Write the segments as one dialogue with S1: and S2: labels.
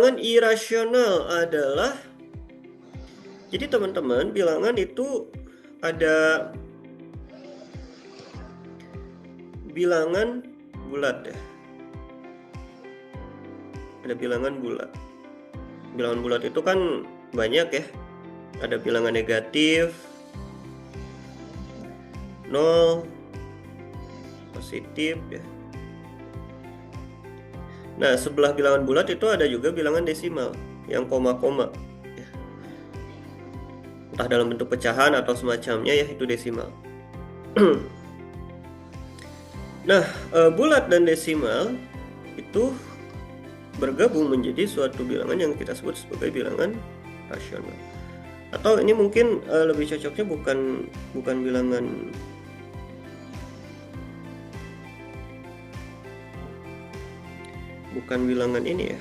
S1: bilangan irasional adalah, jadi teman-teman, bilangan itu ada bilangan bulat ya. Ada bilangan bulat. Bilangan bulat itu kan banyak ya. Ada bilangan negatif, 0, positif ya. Nah, sebelah bilangan bulat itu ada juga bilangan desimal yang koma-koma ya. Entah dalam bentuk pecahan atau semacamnya ya, itu desimal. Nah, bulat dan desimal itu bergabung menjadi suatu bilangan yang kita sebut sebagai bilangan rasional. Atau ini mungkin lebih cocoknya bukan bilangan ini ya.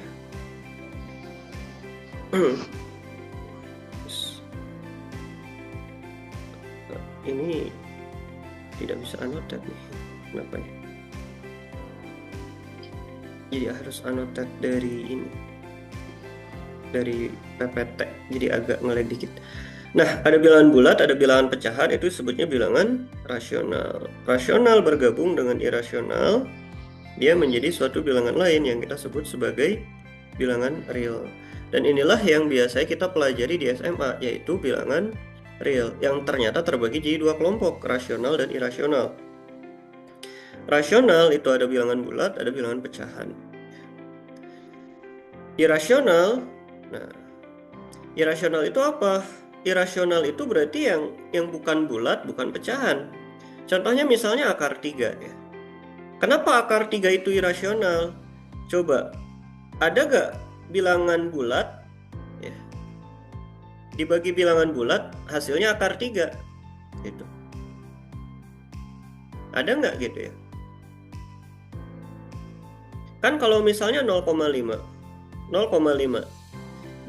S1: Ini tidak bisa annotate nih. Kenapa ya? Jadi harus annotate dari ini, dari PPT, jadi agak ngelag dikit. Nah, ada bilangan bulat, ada bilangan pecahan, itu sebutnya bilangan rasional. Rasional bergabung dengan irasional, dia menjadi suatu bilangan lain yang kita sebut sebagai bilangan real. Dan inilah yang biasanya kita pelajari di SMA, yaitu bilangan real, yang ternyata terbagi jadi dua kelompok, rasional dan irasional. Rasional itu ada bilangan bulat, ada bilangan pecahan. Irasional, nah, irasional itu apa? Irasional itu berarti yang bukan bulat, bukan pecahan. Contohnya misalnya akar 3 ya. Kenapa akar 3 itu irasional? Coba, ada gak bilangan bulat ya, dibagi bilangan bulat hasilnya akar 3 gitu? Ada nggak gitu ya? Kan kalau misalnya 0,5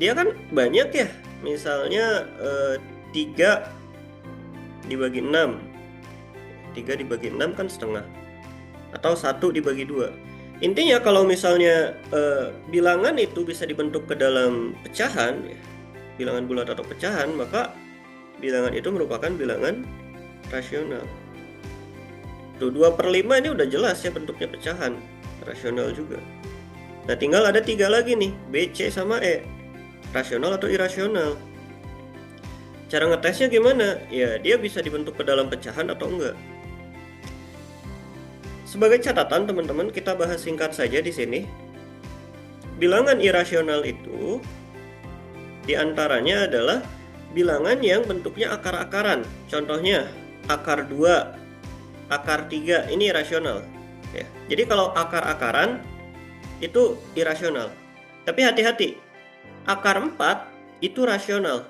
S1: dia kan banyak ya. Misalnya 3 dibagi 6, 3 dibagi 6 kan setengah, atau 1 dibagi 2. Intinya kalau misalnya bilangan itu bisa dibentuk ke dalam pecahan ya, bilangan bulat atau pecahan, maka bilangan itu merupakan bilangan rasional. Tuh, 2/5 ini udah jelas ya bentuknya pecahan, rasional juga. Nah, tinggal ada 3 lagi nih, B, C, sama E. Rasional atau irasional. Cara ngetesnya gimana? Ya, dia bisa dibentuk ke dalam pecahan atau enggak. Sebagai catatan teman-teman, kita bahas singkat saja di sini. Bilangan irasional itu diantaranya adalah bilangan yang bentuknya akar-akaran. Contohnya akar 2, akar 3, ini irasional ya. Jadi kalau akar-akaran itu irasional. Tapi hati-hati, akar 4 itu rasional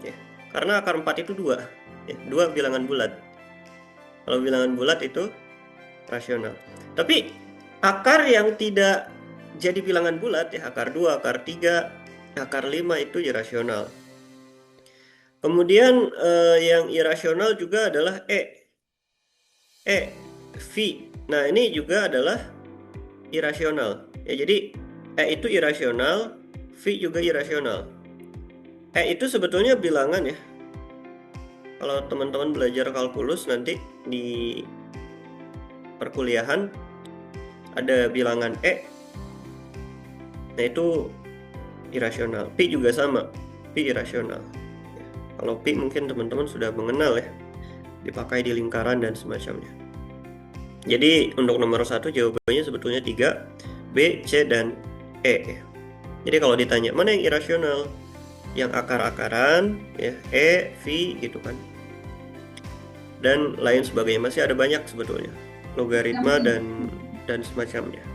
S1: ya. Karena akar 4 itu 2 ya, 2 bilangan bulat. Kalau bilangan bulat itu rasional. Tapi akar yang tidak jadi bilangan bulat ya, akar 2, akar 3, akar 5 itu irasional. Kemudian yang irasional juga adalah E, V. Nah, ini juga adalah irasional ya. Jadi E itu irasional, V juga irasional. E itu sebetulnya bilangan ya. Kalau teman-teman belajar kalkulus nanti di perkuliahan ada bilangan E. Nah, itu irasional. Pi juga sama, pi irasional ya. Kalau pi mungkin teman-teman sudah mengenal ya, dipakai di lingkaran dan semacamnya. Jadi untuk nomor 1 jawabannya sebetulnya 3, B, C, dan E. Jadi kalau ditanya mana yang irasional, yang akar-akaran ya, E, V gitu kan, dan lain sebagainya. Masih ada banyak sebetulnya, logaritma dan semacamnya.